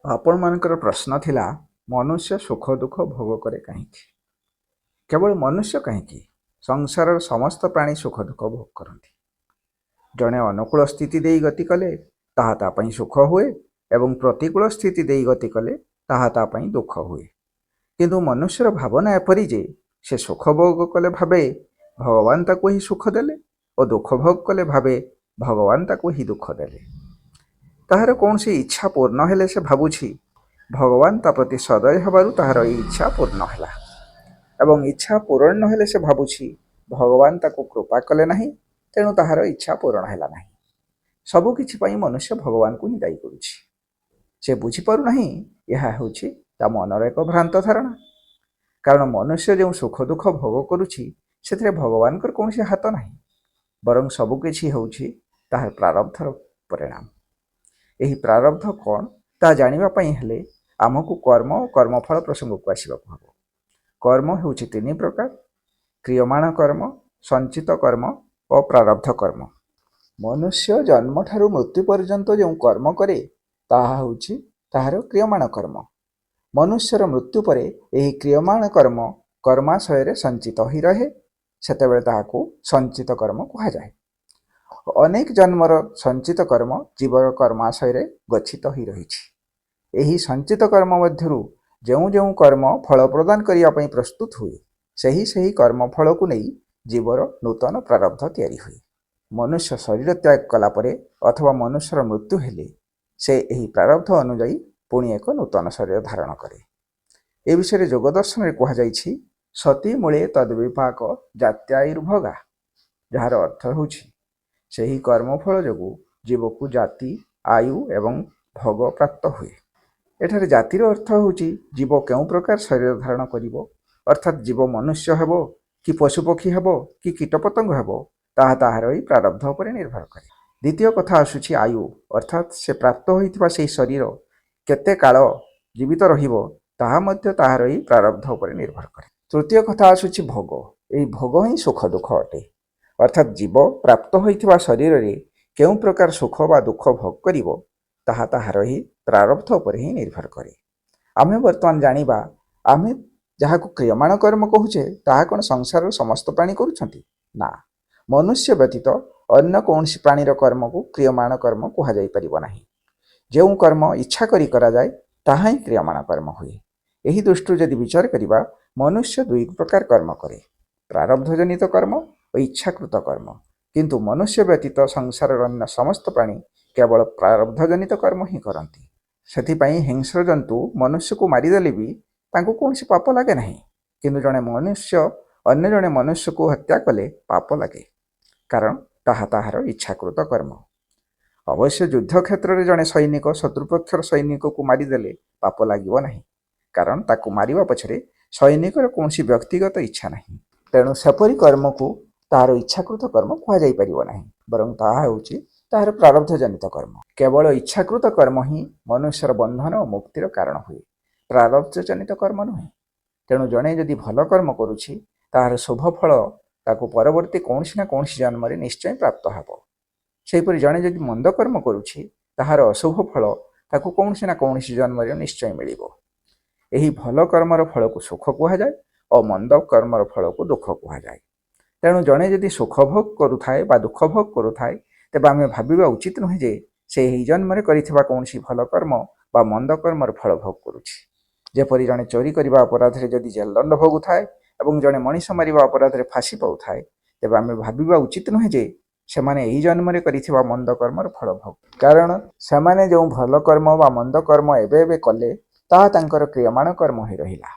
आपण मानकर प्रश्न थिला मनुष्य सुख दुख भोग करे कहीं केवल मनुष्य कहीं संसार समस्त प्राणी सुख दुख भोग करती जड़े अनुकूल स्थिति दे गति कले ताहा ता पई सुख हुए एवं प्रतिकूल स्थिति दे गति कले ताहा ता पई दुख हुए किंतु मनुष्यर भावना एपरी जे से सुख भोग कले भावे भगवान ताको ही सुख देले और दुख भोग कले भावे भगवान ताको ही दुख देले ताहार कौन सी इच्छा पूर्ण हेले से भावुछि भगवान ता प्रति सदय हबारु ताहार इच्छा पूर्ण हैला एवं इच्छा पूर्ण न हेले से भावुछि भगवान ताको कृपा कले नहीं तेणु ताहार इच्छा पूर्ण हैला नहीं सबु किछि पई मनुष्य भगवान को ही दायी करुछि से बुझी पारु नहीं यह हेउछि ता मनर एक भ्रांत धारणा कारण मनुष्य जो सुख दुख भोग करुछि सेथिरे भगवान कर कौन से हाथ नहीं बरं सबु किछि हेउछि ताहार प्रारब्धर परिणाम यही प्रारब्ध कौन ता जानिबा पई हेले आमको कर्म और कर्मफल प्रसंग को आसवाक हम कर्म हेउछि तीन प्रकार क्रियमाण कर्म संचित कर्म और प्रारब्ध कर्म मनुष्य जन्म ठारू मृत्यु पर्यंत जो कर्म करे ताहा हेउछि ताहार क्रियमाण कर्म मनुष्यर मृत्यु परे यही क्रियमाण कर्म कर्माशय संचित ही रहे सेतेबेले ताहाको संचित कर्म कहा जाए अनेक जन्मर संचित कर्म जीवर कर्माशय गच्छित ही रही यही संचित कर्म मध्यरु जो जो कर्म फल प्रदान करने प्रस्तुत हुए सही कर्म फल को नहीं जीवर नूतन प्रारब्ध तैयारी हुए मनुष्य शरीर त्याग कलापर अथवा मनुष्यर मृत्यु हेले से यही प्रारब्ध अनुजाई पुणी एक नूतन शरीर धारण करे ए विषय जोगदर्शन में कहुई सती मूले तद्विपाक जात्यायुर्भोगा जार अर्थ होछि ସେହି कर्मफल ଯୋଗୁଁ ଜୀବକୁ ଜାତି आयु एवं भोग प्राप्त हुए एठारे जातिर अर्थ होछि जीव केउं प्रकार शरीर धारण करिवो अर्थात जीव मनुष्य हेबो कि पशुपक्षी हेबो कि कीटपतंग हेबो ताहा ताहार ही प्रारब्ध पर निर्भर करे द्वितीय कथा आसुछि आयु अर्थात से प्राप्त होइथिबा सेही शरीर केते काल जीवित रहिबो ताहा मध्य ताहार ही प्रारब्ध पर निर्भर करे तृतीय कथा आसुछि भोग एही भोग ही सुख दुख अटे अर्थात जीव प्राप्त होइथिबा शरीर रे केउं प्रकार सुख बा दुख भोग करिवो ताहा ताहार ही प्रारब्ध पर ही निर्भर करे आमे वर्तमान जानिबा आमे जहाको क्रियमाण कर्म कहूचे ताहा कोन संसार समस्त प्राणी करूछंती ना मनुष्य व्यतीत अन्य कौनसी प्राणीर कर्म को क्रियमाण कर्म कहा जाई परिबो नाही जो कर्म इच्छा करी करा जाए ताहा ही क्रियमाण कर्म हुए एही दृष्टि यदि विचार करिबा मनुष्य दुई प्रकार कर्म करे प्रारब्ध जनित कर्म और इच्छाकृत कर्म किंतु मनुष्य व्यतीत संसार अन्य समस्त प्राणी केवल प्रारब्ध जनित कर्म ही करती सेथिपाई हिंस्र जंतु मनुष्य को मारिदेले भी तांको कौनसी पाप लगे नहीं किंतु जड़े मनुष्य अन्य जड़े मनुष्य को हत्या कले पाप लगे कारण ताहा ताहार इच्छाकृत कर्म अवश्य युद्ध क्षेत्र में जड़े सैनिक शत्रुपक्षर सैनिक को मारिदेले पाप लगे नहीं कारण ताको मारिबा पछरे सैनिकर कौनसी व्यक्तिगत इच्छा नहीं तेणु सेपरी कर्म को तार इच्छाकृत कर्म कह जाई परिबो नाही बरं ताहा हेउछि तार प्रारब्ध जनित कर्म केवल इच्छाकृत कर्म ही मनुष्यर बंधन और मुक्तिर कारण हुए प्रारब्ध जनित कर्म नुहे तेणु जड़े जदि भल कर्म करुछि तार शुभ फल ताको परवर्ती कौनसी ना कौनसी जन्म रे निश्चय प्राप्त हेबो सेहिपरि जड़े जदि मंद कर्म करुछि ताहार अशुभ फल ताको कौनसी ना कौनसी जन्म रे निश्चय मिलिबो एही भल कर्मर फल को सुख कहा जाए और मंद कर्मर फल को दुख कहा जाए तेणु जड़े जदि सुख भोग करुथाए बा दुख भोग करुथाए तेबे आमे भाबिबा उचित नुहे जे से एही जन्म करिथिबा कौनसी भल कर्म बा मंद कर्मर फल भोग करुछि जेपरि जड़े चोरी करिबा अपराध रे जदि जेल दंड भोगुथाए एवं जड़े मनीष मारिबा अपराध रे फांसी पाउथाए तेबे आमे भाबिबा उचित नुहे जे सेमाने एही जन्म करिथिबा मंद कर्मर फल भोग कारण सेमाने जो भल कर्म बा मंद कर्म एबे एबे कले ताहा तांकर क्रियमाण कर्म ही रहिला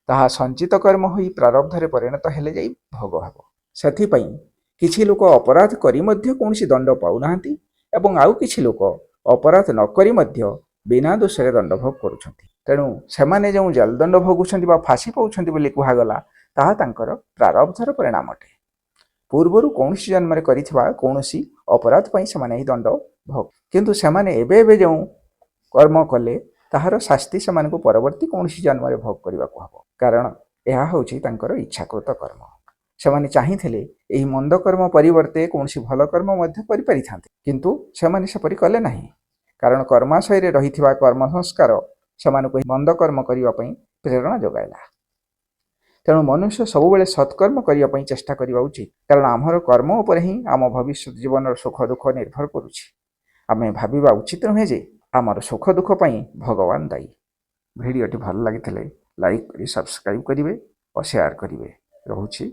ताहा संचित कर्म होई प्रारब्ध रे परिणत हेले जाई भोग हेबो सेथिपाई किछि लोक अपराध करी मध्य कौनसी दंड पाउनाहांती एवं आउ किछि लोक अपराध न करी मध्य बिना दोषरे दंड भोग करुछंती तेणु सेमाने जो जेल दंड भोगुछंती बा फांसी पाउछंती बोली कुहागला ताहा तांकर प्रारब्धर परिणाम अटे पूर्वरु कौनसी जन्म करिथिबा कौनसी अपराध पई सेमाने ही दंड भोग किंतु सेमाने एबे एबे जो कर्म कले ताहार शास्ति सेमानकु परवर्ती कौनसी जन्म रे भोग करिबा को हबो कारण एहा होछि तांकर इच्छाकृत कर्म सेमाने चाहिथिले एही मंद कर्म परिवर्ते कौनसी भल कर्म मध्य करि परिथांते किंतु सेमाने सेपरि कले नाही କାରଣ କର୍ମାଶୟରେ ରହିଥିବା କର୍ମ ସଂସ୍କାର ସେମାନଙ୍କୁ ମନ୍ଦ କର୍ମ କରିବା ପାଇଁ ପ୍ରେରଣା ଯୋଗାଇଲା। ତେଣୁ ମନୁଷ୍ୟ ସବୁବେଳେ ସତ୍କର୍ମ କରିବା ପାଇଁ ଚେଷ୍ଟା କରିବା ଉଚିତ, କାରଣ ଆମର କର୍ମ ଉପରେ ହିଁ ଆମ ଭବିଷ୍ୟତ ଜୀବନର ସୁଖ ଦୁଃଖ ନିର୍ଭର କରୁଛି। ଆମେ ଭାବିବା ଉଚିତ ନୁହେଁ ଯେ ଆମର ସୁଖ ଦୁଃଖ ପାଇଁ ଭଗବାନ ଦାୟୀ। ଭିଡ଼ିଓଟି ଭଲ ଲାଗିଥିଲେ ଲାଇକ୍ କରି ସବସ୍କ୍ରାଇବ୍ କରିବେ ଓ ସେୟାର କରିବେ। ରହୁଛି।